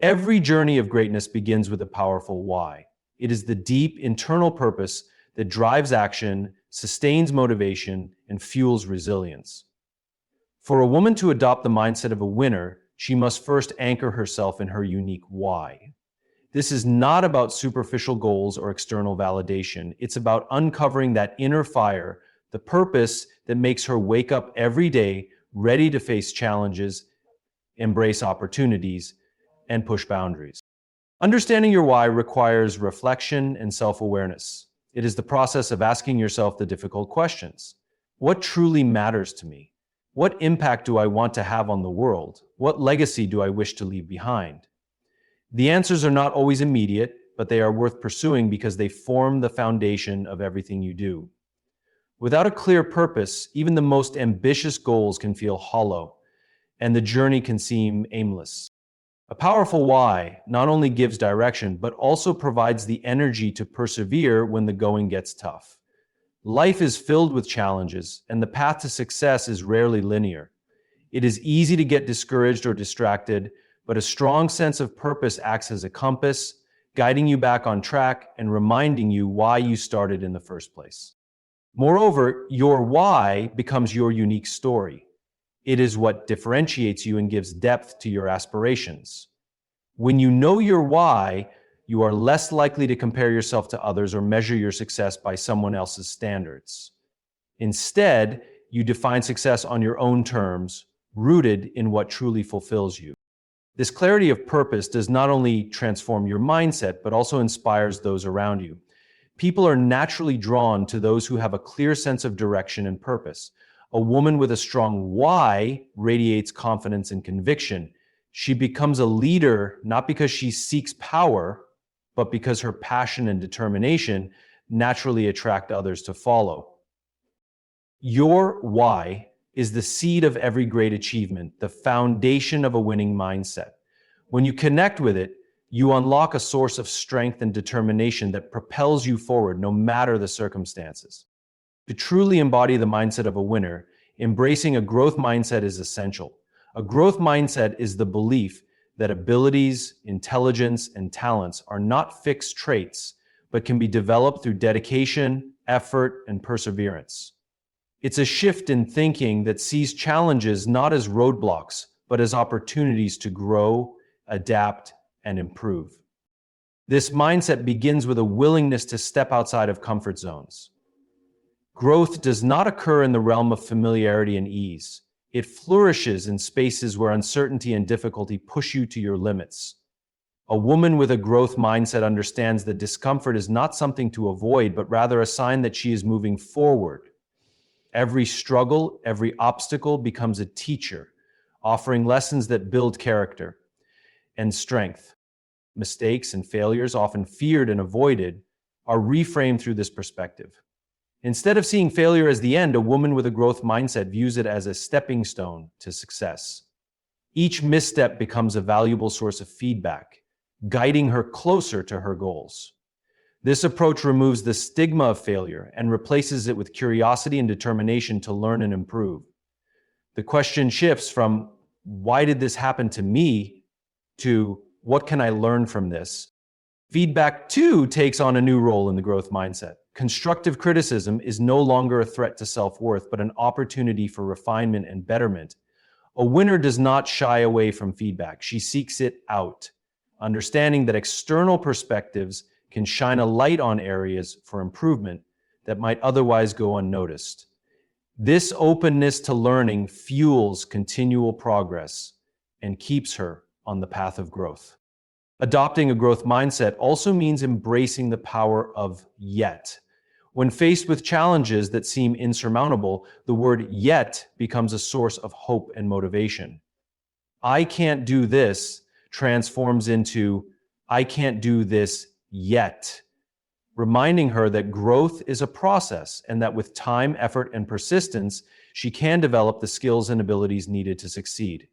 Every journey of greatness begins with a powerful why. It is the deep internal purpose that drives action, sustains motivation, and fuels resilience. For a woman to adopt the mindset of a winner, she must first anchor herself in her unique why. This is not about superficial goals or external validation. It's about uncovering that inner fire, the purpose that makes her wake up every day ready to face challenges, embrace opportunities, and push boundaries. Understanding your why requires reflection and self-awareness. It is the process of asking yourself the difficult questions. What truly matters to me? What impact do I want to have on the world? What legacy do I wish to leave behind? The answers are not always immediate, but they are worth pursuing because they form the foundation of everything you do. Without a clear purpose, even the most ambitious goals can feel hollow, and the journey can seem aimless. A powerful why not only gives direction, but also provides the energy to persevere when the going gets tough. Life is filled with challenges, and the path to success is rarely linear. It is easy to get discouraged or distracted, but a strong sense of purpose acts as a compass, guiding you back on track and reminding you why you started in the first place. Moreover, your why becomes your unique story. It is what differentiates you and gives depth to your aspirations. When you know your why, you are less likely to compare yourself to others or measure your success by someone else's standards. Instead, you define success on your own terms, rooted in what truly fulfills you. This clarity of purpose does not only transform your mindset, but also inspires those around you. People are naturally drawn to those who have a clear sense of direction and purpose. A woman with a strong why radiates confidence and conviction. She becomes a leader not because she seeks power, but because her passion and determination naturally attract others to follow. Your why is the seed of every great achievement, the foundation of a winning mindset. When you connect with it, you unlock a source of strength and determination that propels you forward no matter the circumstances. To truly embody the mindset of a winner, embracing a growth mindset is essential. A growth mindset is the belief that abilities, intelligence, and talents are not fixed traits, but can be developed through dedication, effort, and perseverance. It's a shift in thinking that sees challenges not as roadblocks, but as opportunities to grow, adapt, and improve. This mindset begins with a willingness to step outside of comfort zones. Growth does not occur in the realm of familiarity and ease. It flourishes in spaces where uncertainty and difficulty push you to your limits. A woman with a growth mindset understands that discomfort is not something to avoid, but rather a sign that she is moving forward. Every struggle, every obstacle becomes a teacher, offering lessons that build character and strength. Mistakes and failures, often feared and avoided, are reframed through this perspective. Instead of seeing failure as the end, a woman with a growth mindset views it as a stepping stone to success. Each misstep becomes a valuable source of feedback, guiding her closer to her goals. This approach removes the stigma of failure and replaces it with curiosity and determination to learn and improve. The question shifts from, "Why did this happen to me?" to, "What can I learn from this?" Feedback, too, takes on a new role in the growth mindset. Constructive criticism is no longer a threat to self-worth, but an opportunity for refinement and betterment. A winner does not shy away from feedback. She seeks it out, understanding that external perspectives can shine a light on areas for improvement that might otherwise go unnoticed. This openness to learning fuels continual progress and keeps her on the path of growth. Adopting a growth mindset also means embracing the power of yet. When faced with challenges that seem insurmountable, the word yet becomes a source of hope and motivation. "I can't do this" transforms into "I can't do this yet," reminding her that growth is a process and that with time, effort, and persistence, she can develop the skills and abilities needed to succeed.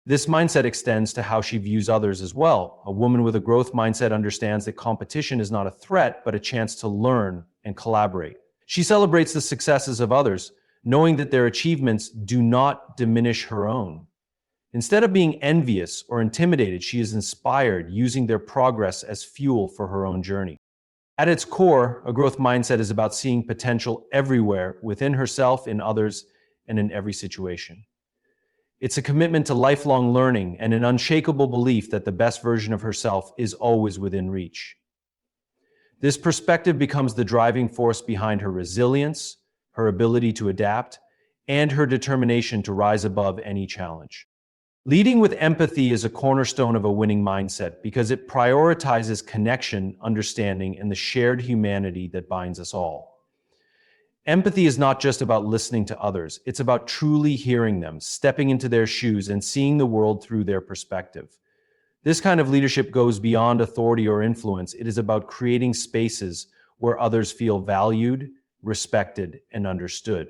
This mindset extends to how she views others as well. A woman with a growth mindset understands that competition is not a threat, but a chance to learn and collaborate. She celebrates the successes of others, knowing that their achievements do not diminish her own. Instead of being envious or intimidated, she is inspired, using their progress as fuel for her own journey. At its core, a growth mindset is about seeing potential everywhere, within herself, in others, and in every situation. It's a commitment to lifelong learning and an unshakable belief that the best version of herself is always within reach. This perspective becomes the driving force behind her resilience, her ability to adapt, and her determination to rise above any challenge. Leading with empathy is a cornerstone of a winning mindset because it prioritizes connection, understanding, and the shared humanity that binds us all. Empathy is not just about listening to others, it's about truly hearing them, stepping into their shoes, and seeing the world through their perspective. This kind of leadership goes beyond authority or influence. It is about creating spaces where others feel valued, respected, and understood.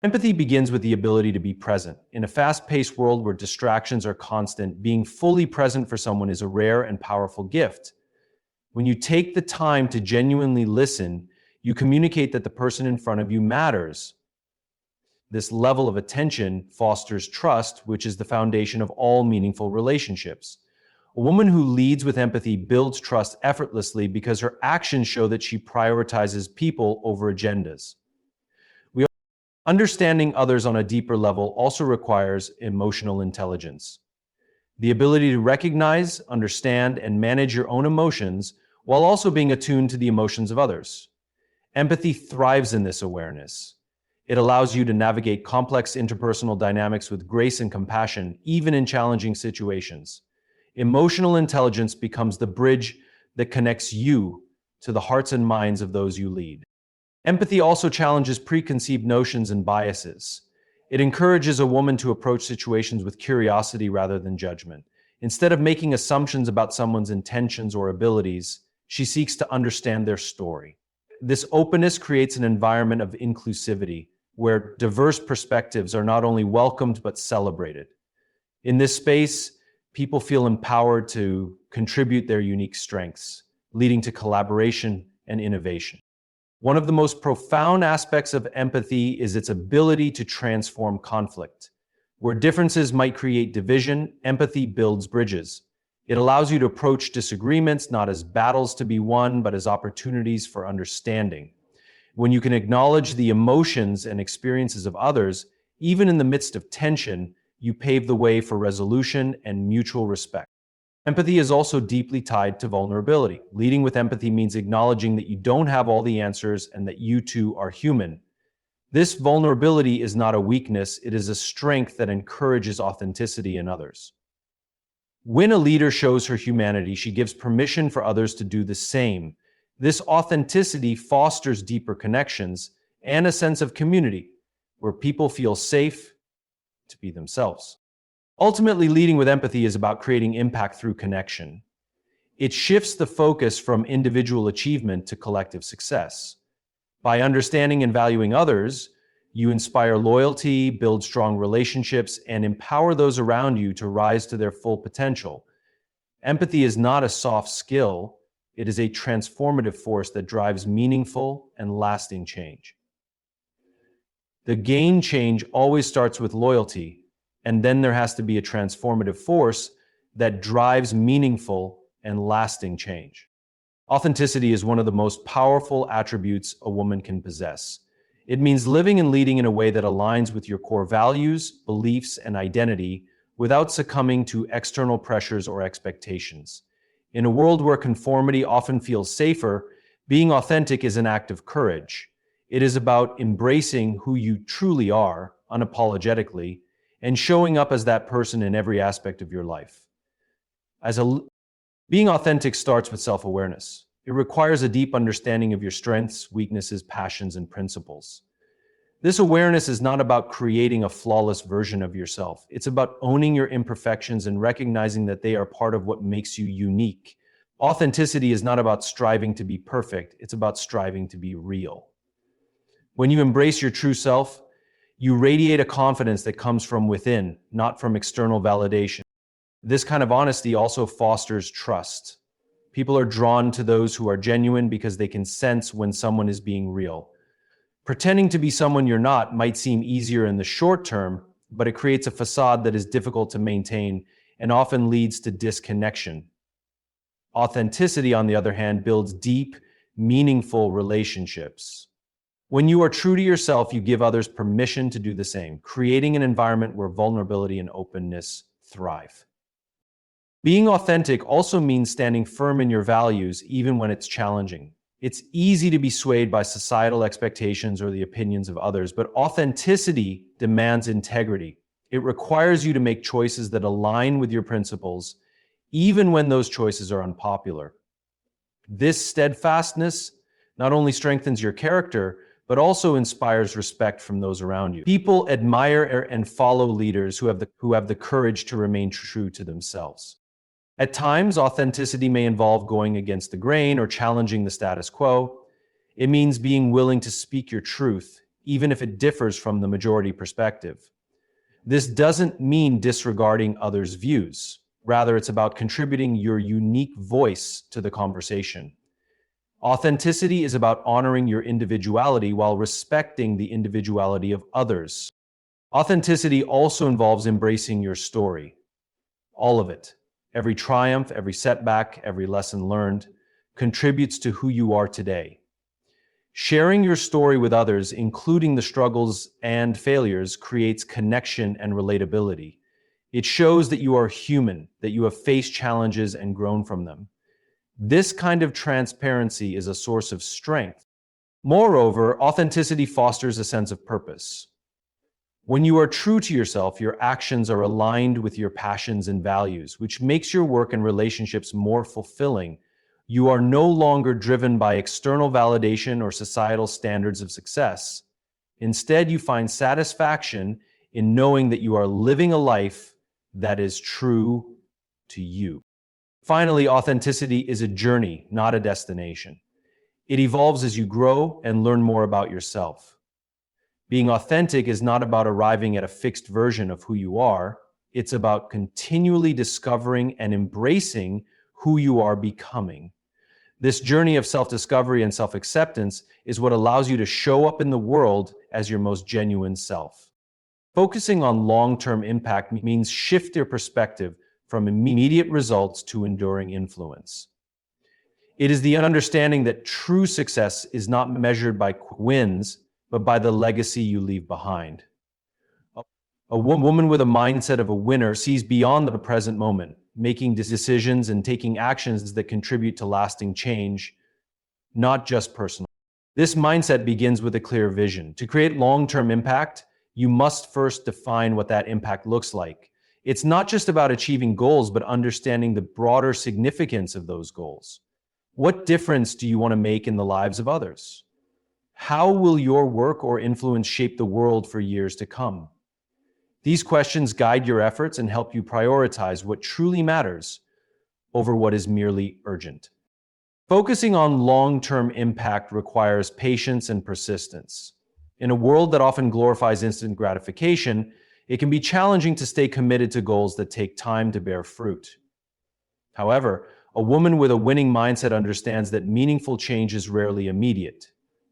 Empathy begins with the ability to be present. In a fast-paced world where distractions are constant, being fully present for someone is a rare and powerful gift. When you take the time to genuinely listen, you communicate that the person in front of you matters. This level of attention fosters trust, which is the foundation of all meaningful relationships. A woman who leads with empathy builds trust effortlessly because her actions show that she prioritizes people over agendas. Understanding others on a deeper level also requires emotional intelligence. The ability to recognize, understand, and manage your own emotions while also being attuned to the emotions of others. Empathy thrives in this awareness. It allows you to navigate complex interpersonal dynamics with grace and compassion, even in challenging situations. Emotional intelligence becomes the bridge that connects you to the hearts and minds of those you lead. Empathy also challenges preconceived notions and biases. It encourages a woman to approach situations with curiosity rather than judgment. Instead of making assumptions about someone's intentions or abilities, she seeks to understand their story. This openness creates an environment of inclusivity, where diverse perspectives are not only welcomed but celebrated. In this space, people feel empowered to contribute their unique strengths, leading to collaboration and innovation. One of the most profound aspects of empathy is its ability to transform conflict. Where differences might create division, empathy builds bridges. It allows you to approach disagreements not as battles to be won, but as opportunities for understanding. When you can acknowledge the emotions and experiences of others, even in the midst of tension, you pave the way for resolution and mutual respect. Empathy is also deeply tied to vulnerability. Leading with empathy means acknowledging that you don't have all the answers and that you too are human. This vulnerability is not a weakness, it is a strength that encourages authenticity in others. When a leader shows her humanity, she gives permission for others to do the same. This authenticity fosters deeper connections and a sense of community, where people feel safe to be themselves. Ultimately, leading with empathy is about creating impact through connection. It shifts the focus from individual achievement to collective success. By understanding and valuing others, you inspire loyalty, build strong relationships, and empower those around you to rise to their full potential. Empathy is not a soft skill, it is a transformative force that drives meaningful and lasting change. The gain change always starts with loyalty, and then there has to be a transformative force that drives meaningful and lasting change. Authenticity is one of the most powerful attributes a woman can possess. It means living and leading in a way that aligns with your core values, beliefs, and identity without succumbing to external pressures or expectations. In a world where conformity often feels safer, being authentic is an act of courage. It is about embracing who you truly are, unapologetically, and showing up as that person in every aspect of your life. Being authentic starts with self-awareness. It requires a deep understanding of your strengths, weaknesses, passions, and principles. This awareness is not about creating a flawless version of yourself. It's about owning your imperfections and recognizing that they are part of what makes you unique. Authenticity is not about striving to be perfect. It's about striving to be real. When you embrace your true self, you radiate a confidence that comes from within, not from external validation. This kind of honesty also fosters trust. People are drawn to those who are genuine because they can sense when someone is being real. Pretending to be someone you're not might seem easier in the short term, but it creates a facade that is difficult to maintain and often leads to disconnection. Authenticity, on the other hand, builds deep, meaningful relationships. When you are true to yourself, you give others permission to do the same, creating an environment where vulnerability and openness thrive. Being authentic also means standing firm in your values, even when it's challenging. It's easy to be swayed by societal expectations or the opinions of others, but authenticity demands integrity. It requires you to make choices that align with your principles, even when those choices are unpopular. This steadfastness not only strengthens your character, but also inspires respect from those around you. People admire and follow leaders who have the courage to remain true to themselves. At times, authenticity may involve going against the grain or challenging the status quo. It means being willing to speak your truth, even if it differs from the majority perspective. This doesn't mean disregarding others' views. Rather, it's about contributing your unique voice to the conversation. Authenticity is about honoring your individuality while respecting the individuality of others. Authenticity also involves embracing your story. All of it. Every triumph, every setback, every lesson learned contributes to who you are today. Sharing your story with others, including the struggles and failures, creates connection and relatability. It shows that you are human, that you have faced challenges and grown from them. This kind of transparency is a source of strength. Moreover, authenticity fosters a sense of purpose. When you are true to yourself, your actions are aligned with your passions and values, which makes your work and relationships more fulfilling. You are no longer driven by external validation or societal standards of success. Instead, you find satisfaction in knowing that you are living a life that is true to you. Finally, authenticity is a journey, not a destination. It evolves as you grow and learn more about yourself. Being authentic is not about arriving at a fixed version of who you are. It's about continually discovering and embracing who you are becoming. This journey of self-discovery and self-acceptance is what allows you to show up in the world as your most genuine self. Focusing on long-term impact means shift your perspective from immediate results to enduring influence. It is the understanding that true success is not measured by wins, but by the legacy you leave behind. A woman with a mindset of a winner sees beyond the present moment, making decisions and taking actions that contribute to lasting change, not just personal. This mindset begins with a clear vision. To create long-term impact, you must first define what that impact looks like. It's not just about achieving goals, but understanding the broader significance of those goals. What difference do you want to make in the lives of others? How will your work or influence shape the world for years to come? These questions guide your efforts and help you prioritize what truly matters over what is merely urgent. Focusing on long-term impact requires patience and persistence. In a world that often glorifies instant gratification, it can be challenging to stay committed to goals that take time to bear fruit. However, a woman with a winning mindset understands that meaningful change is rarely immediate.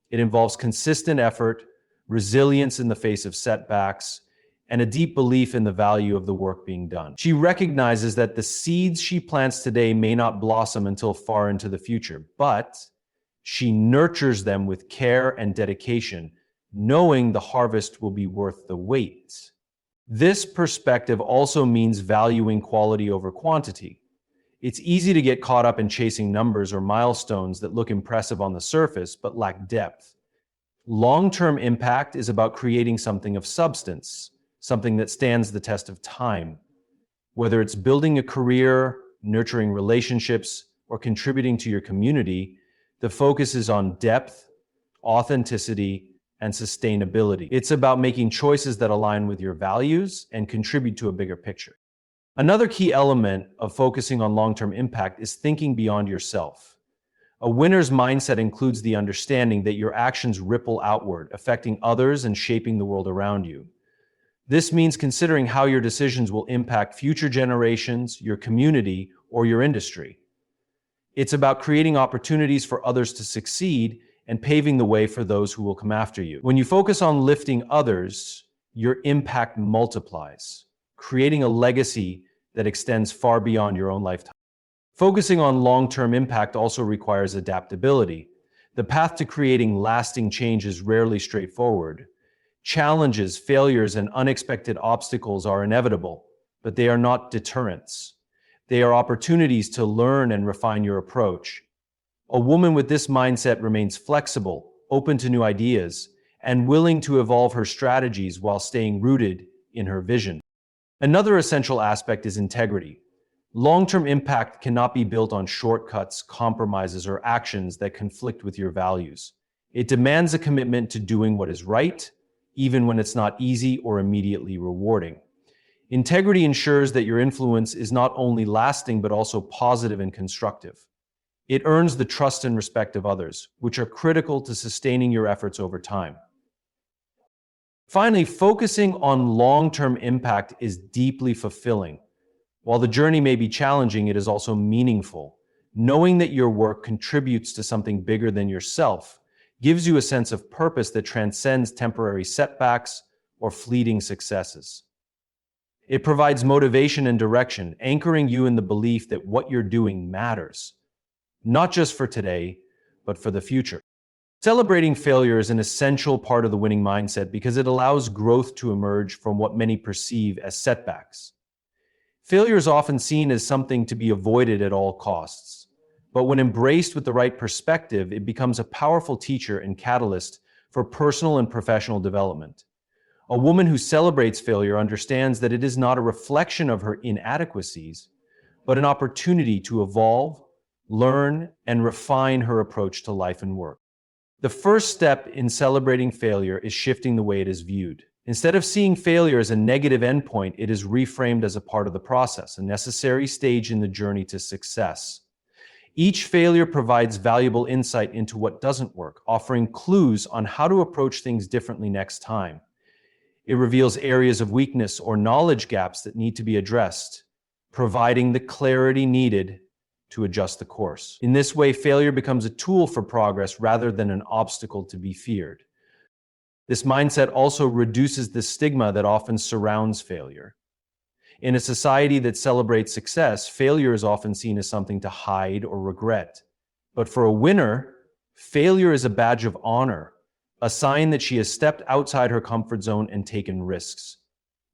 It involves consistent effort, resilience in the face of setbacks, and a deep belief in the value of the work being done. She recognizes that the seeds she plants today may not blossom until far into the future, but she nurtures them with care and dedication, knowing the harvest will be worth the wait. This perspective also means valuing quality over quantity. It's easy to get caught up in chasing numbers or milestones that look impressive on the surface but lack depth. Long-term impact is about creating something of substance, something that stands the test of time. Whether it's building a career, nurturing relationships, or contributing to your community, the focus is on depth, authenticity, and sustainability. It's about making choices that align with your values and contribute to a bigger picture. Another key element of focusing on long-term impact is thinking beyond yourself. A winner's mindset includes the understanding that your actions ripple outward, affecting others and shaping the world around you. This means considering how your decisions will impact future generations, your community, or your industry. It's about creating opportunities for others to succeed and paving the way for those who will come after you. When you focus on lifting others, your impact multiplies, creating a legacy that extends far beyond your own lifetime. Focusing on long-term impact also requires adaptability. The path to creating lasting change is rarely straightforward. Challenges, failures, and unexpected obstacles are inevitable, but they are not deterrents. They are opportunities to learn and refine your approach. A woman with this mindset remains flexible, open to new ideas, and willing to evolve her strategies while staying rooted in her vision. Another essential aspect is integrity. Long-term impact cannot be built on shortcuts, compromises, or actions that conflict with your values. It demands a commitment to doing what is right, even when it's not easy or immediately rewarding. Integrity ensures that your influence is not only lasting but also positive and constructive. It earns the trust and respect of others, which are critical to sustaining your efforts over time. Finally, focusing on long-term impact is deeply fulfilling. While the journey may be challenging, it is also meaningful. Knowing that your work contributes to something bigger than yourself gives you a sense of purpose that transcends temporary setbacks or fleeting successes. It provides motivation and direction, anchoring you in the belief that what you're doing matters, not just for today, but for the future. Celebrating failure is an essential part of the winning mindset because it allows growth to emerge from what many perceive as setbacks. Failure is often seen as something to be avoided at all costs, but when embraced with the right perspective, it becomes a powerful teacher and catalyst for personal and professional development. A woman who celebrates failure understands that it is not a reflection of her inadequacies, but an opportunity to evolve, learn, and refine her approach to life and work. The first step in celebrating failure is shifting the way it is viewed. Instead of seeing failure as a negative endpoint, it is reframed as a part of the process, a necessary stage in the journey to success. Each failure provides valuable insight into what doesn't work, offering clues on how to approach things differently next time. It reveals areas of weakness or knowledge gaps that need to be addressed, providing the clarity needed to adjust the course. In this way, failure becomes a tool for progress rather than an obstacle to be feared. This mindset also reduces the stigma that often surrounds failure. In a society that celebrates success, failure is often seen as something to hide or regret. But for a winner, failure is a badge of honor, a sign that she has stepped outside her comfort zone and taken risks.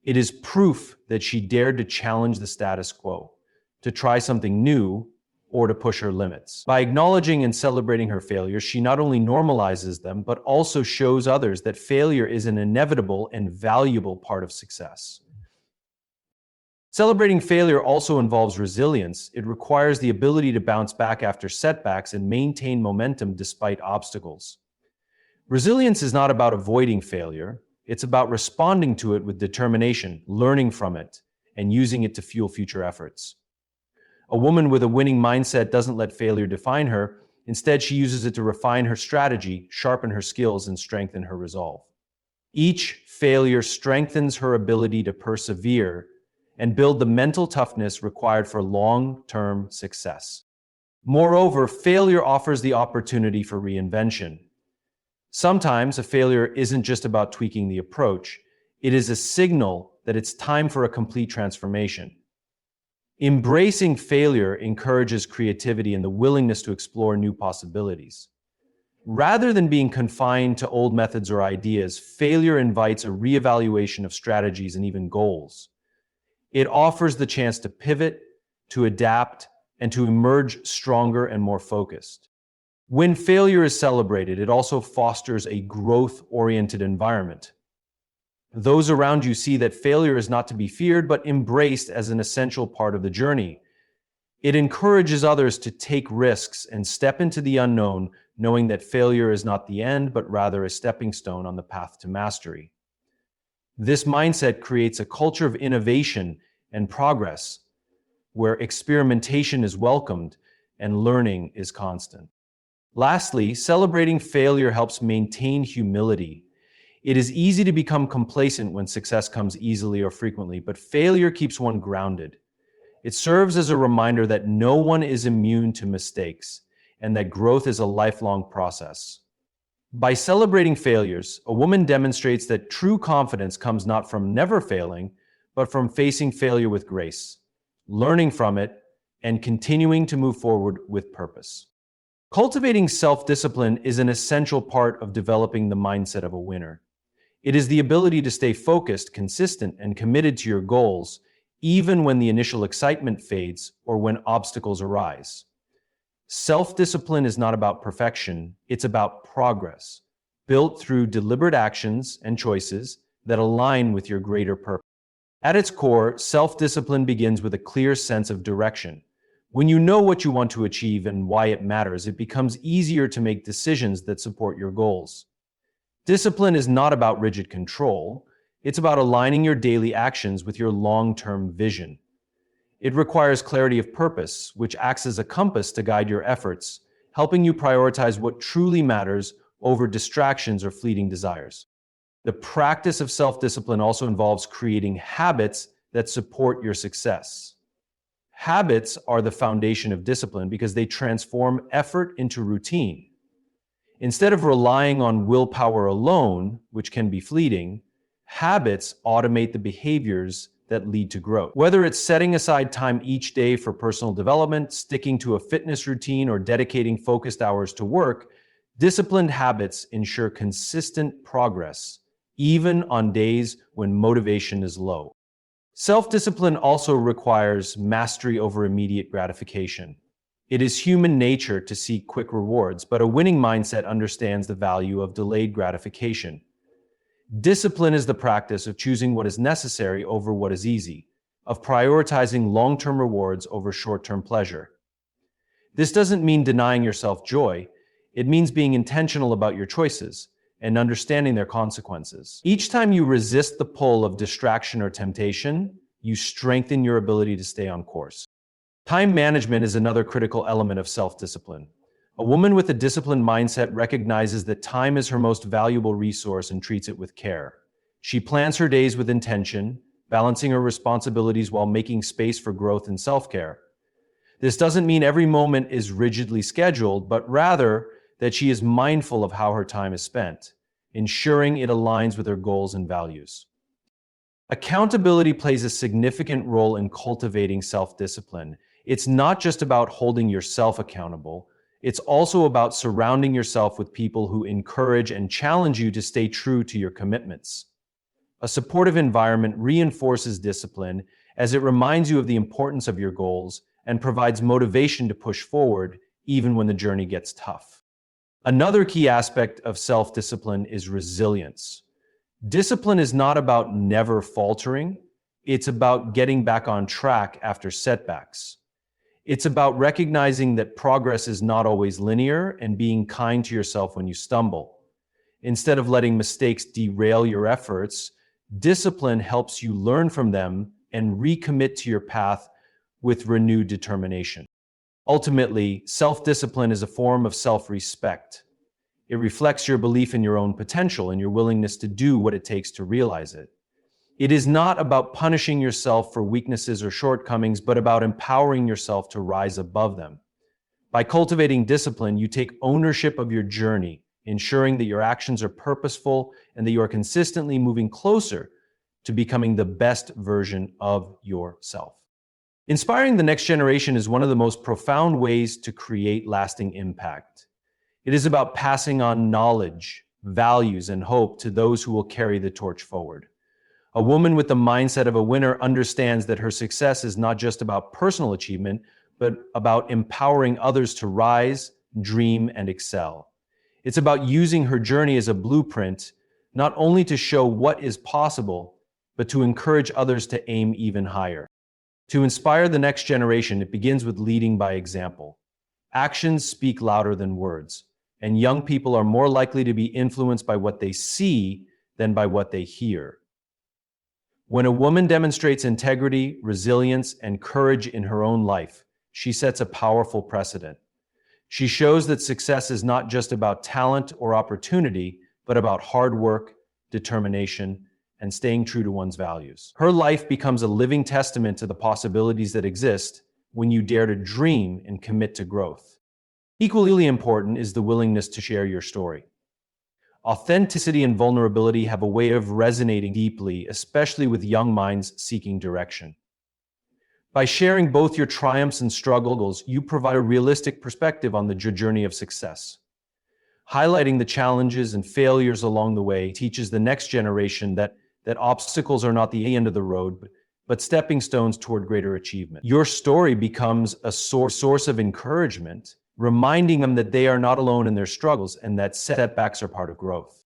It is proof that she dared to challenge the status quo, to try something new, or to push her limits. By acknowledging and celebrating her failures, she not only normalizes them, but also shows others that failure is an inevitable and valuable part of success. Celebrating failure also involves resilience. It requires the ability to bounce back after setbacks and maintain momentum despite obstacles. Resilience is not about avoiding failure. It's about responding to it with determination, learning from it, and using it to fuel future efforts. A woman with a winning mindset doesn't let failure define her. Instead, she uses it to refine her strategy, sharpen her skills, and strengthen her resolve. Each failure strengthens her ability to persevere and build the mental toughness required for long-term success. Moreover, failure offers the opportunity for reinvention. Sometimes a failure isn't just about tweaking the approach. It is a signal that it's time for a complete transformation. Embracing failure encourages creativity and the willingness to explore new possibilities. Rather than being confined to old methods or ideas, failure invites a reevaluation of strategies and even goals. It offers the chance to pivot, to adapt, and to emerge stronger and more focused. When failure is celebrated, it also fosters a growth-oriented environment. Those around you see that failure is not to be feared, but embraced as an essential part of the journey. It encourages others to take risks and step into the unknown, knowing that failure is not the end, but rather a stepping stone on the path to mastery. This mindset creates a culture of innovation and progress, where experimentation is welcomed and learning is constant. Lastly, celebrating failure helps maintain humility. It is easy to become complacent when success comes easily or frequently, but failure keeps one grounded. It serves as a reminder that no one is immune to mistakes and that growth is a lifelong process. By celebrating failures, a woman demonstrates that true confidence comes not from never failing, but from facing failure with grace, learning from it, and continuing to move forward with purpose. Cultivating self-discipline is an essential part of developing the mindset of a winner. It is the ability to stay focused, consistent, and committed to your goals, even when the initial excitement fades or when obstacles arise. Self-discipline is not about perfection, it's about progress, built through deliberate actions and choices that align with your greater purpose. At its core, self-discipline begins with a clear sense of direction. When you know what you want to achieve and why it matters, it becomes easier to make decisions that support your goals. Discipline is not about rigid control, it's about aligning your daily actions with your long-term vision. It requires clarity of purpose, which acts as a compass to guide your efforts, helping you prioritize what truly matters over distractions or fleeting desires. The practice of self-discipline also involves creating habits that support your success. Habits are the foundation of discipline because they transform effort into routine. Instead of relying on willpower alone, which can be fleeting, habits automate the behaviors that lead to growth. Whether it's setting aside time each day for personal development, sticking to a fitness routine, or dedicating focused hours to work, disciplined habits ensure consistent progress, even on days when motivation is low. Self-discipline also requires mastery over immediate gratification. It is human nature to seek quick rewards, but a winning mindset understands the value of delayed gratification. Discipline is the practice of choosing what is necessary over what is easy, of prioritizing long-term rewards over short-term pleasure. This doesn't mean denying yourself joy. It means being intentional about your choices and understanding their consequences. Each time you resist the pull of distraction or temptation, you strengthen your ability to stay on course. Time management is another critical element of self-discipline. A woman with a disciplined mindset recognizes that time is her most valuable resource and treats it with care. She plans her days with intention, balancing her responsibilities while making space for growth and self-care. This doesn't mean every moment is rigidly scheduled, but rather that she is mindful of how her time is spent, ensuring it aligns with her goals and values. Accountability plays a significant role in cultivating self-discipline. It's not just about holding yourself accountable, it's also about surrounding yourself with people who encourage and challenge you to stay true to your commitments. A supportive environment reinforces discipline as it reminds you of the importance of your goals and provides motivation to push forward even when the journey gets tough. Another key aspect of self-discipline is resilience. Discipline is not about never faltering, it's about getting back on track after setbacks. It's about recognizing that progress is not always linear and being kind to yourself when you stumble. Instead of letting mistakes derail your efforts, discipline helps you learn from them and recommit to your path with renewed determination. Ultimately, self-discipline is a form of self-respect. It reflects your belief in your own potential and your willingness to do what it takes to realize it. It is not about punishing yourself for weaknesses or shortcomings, but about empowering yourself to rise above them. By cultivating discipline, you take ownership of your journey, ensuring that your actions are purposeful and that you are consistently moving closer to becoming the best version of yourself. Inspiring the next generation is one of the most profound ways to create lasting impact. It is about passing on knowledge, values, and hope to those who will carry the torch forward. A woman with the mindset of a winner understands that her success is not just about personal achievement, but about empowering others to rise, dream, and excel. It's about using her journey as a blueprint, not only to show what is possible, but to encourage others to aim even higher. To inspire the next generation, it begins with leading by example. Actions speak louder than words, and young people are more likely to be influenced by what they see than by what they hear. When a woman demonstrates integrity, resilience, and courage in her own life, she sets a powerful precedent. She shows that success is not just about talent or opportunity, but about hard work, determination, and staying true to one's values. Her life becomes a living testament to the possibilities that exist when you dare to dream and commit to growth. Equally important is the willingness to share your story. Authenticity and vulnerability have a way of resonating deeply, especially with young minds seeking direction. By sharing both your triumphs and struggles, you provide a realistic perspective on the journey of success. Highlighting the challenges and failures along the way teaches the next generation that obstacles are not the end of the road, but stepping stones toward greater achievement. Your story becomes a source of encouragement, reminding them that they are not alone in their struggles and that setbacks are part of growth.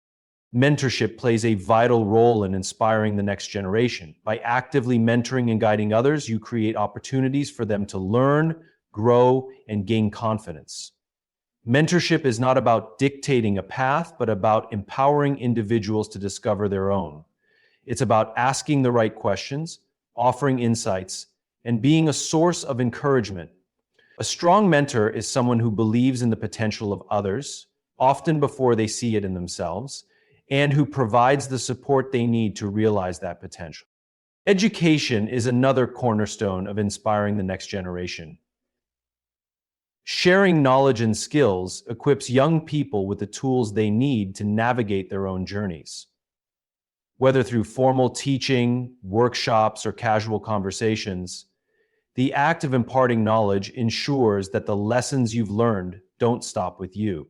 Mentorship plays a vital role in inspiring the next generation. By actively mentoring and guiding others, you create opportunities for them to learn, grow, and gain confidence. Mentorship is not about dictating a path, but about empowering individuals to discover their own. It's about asking the right questions, offering insights, and being a source of encouragement. A strong mentor is someone who believes in the potential of others, often before they see it in themselves, and who provides the support they need to realize that potential. Education is another cornerstone of inspiring the next generation. Sharing knowledge and skills equips young people with the tools they need to navigate their own journeys. Whether through formal teaching, workshops, or casual conversations, the act of imparting knowledge ensures that the lessons you've learned don't stop with you.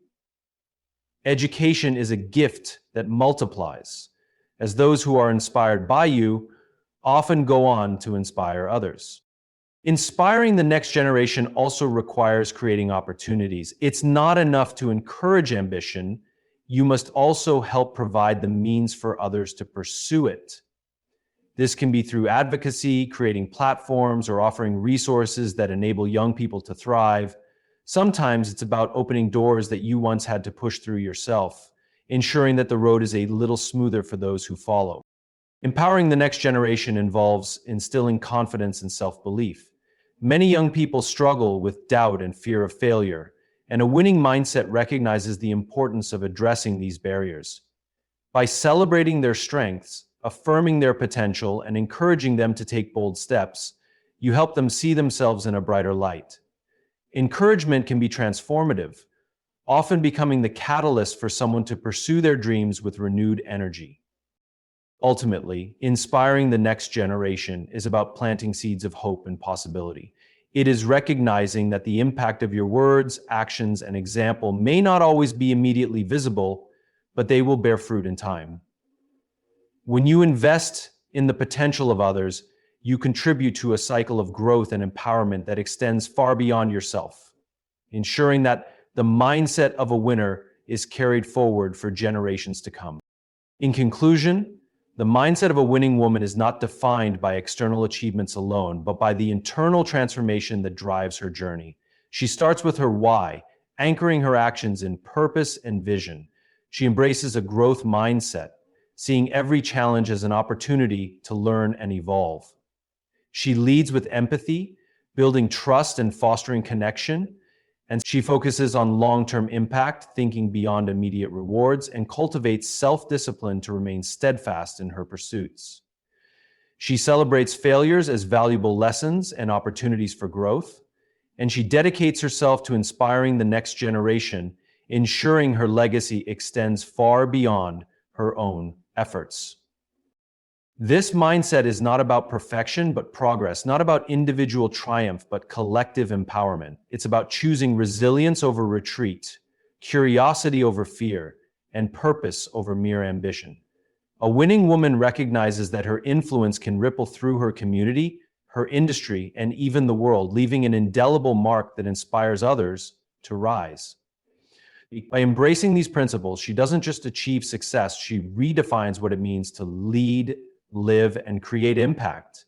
Education is a gift that multiplies, as those who are inspired by you often go on to inspire others. Inspiring the next generation also requires creating opportunities. It's not enough to encourage ambition, you must also help provide the means for others to pursue it. This can be through advocacy, creating platforms, or offering resources that enable young people to thrive. Sometimes it's about opening doors that you once had to push through yourself, ensuring that the road is a little smoother for those who follow. Empowering the next generation involves instilling confidence and self-belief. Many young people struggle with doubt and fear of failure, and a winning mindset recognizes the importance of addressing these barriers. By celebrating their strengths, affirming their potential, and encouraging them to take bold steps, you help them see themselves in a brighter light. Encouragement can be transformative, often becoming the catalyst for someone to pursue their dreams with renewed energy. Ultimately, inspiring the next generation is about planting seeds of hope and possibility. It is recognizing that the impact of your words, actions, and example may not always be immediately visible, but they will bear fruit in time. When you invest in the potential of others, you contribute to a cycle of growth and empowerment that extends far beyond yourself, ensuring that the mindset of a winner is carried forward for generations to come. In conclusion, the mindset of a winning woman is not defined by external achievements alone, but by the internal transformation that drives her journey. She starts with her why, anchoring her actions in purpose and vision. She embraces a growth mindset, seeing every challenge as an opportunity to learn and evolve. She leads with empathy, building trust and fostering connection, and she focuses on long-term impact, thinking beyond immediate rewards, and cultivates self-discipline to remain steadfast in her pursuits. She celebrates failures as valuable lessons and opportunities for growth, and she dedicates herself to inspiring the next generation, ensuring her legacy extends far beyond her own efforts. This mindset is not about perfection, but progress, not about individual triumph, but collective empowerment. It's about choosing resilience over retreat, curiosity over fear, and purpose over mere ambition. A winning woman recognizes that her influence can ripple through her community, her industry, and even the world, leaving an indelible mark that inspires others to rise. By embracing these principles, she doesn't just achieve success, she redefines what it means to lead, live, and create impact.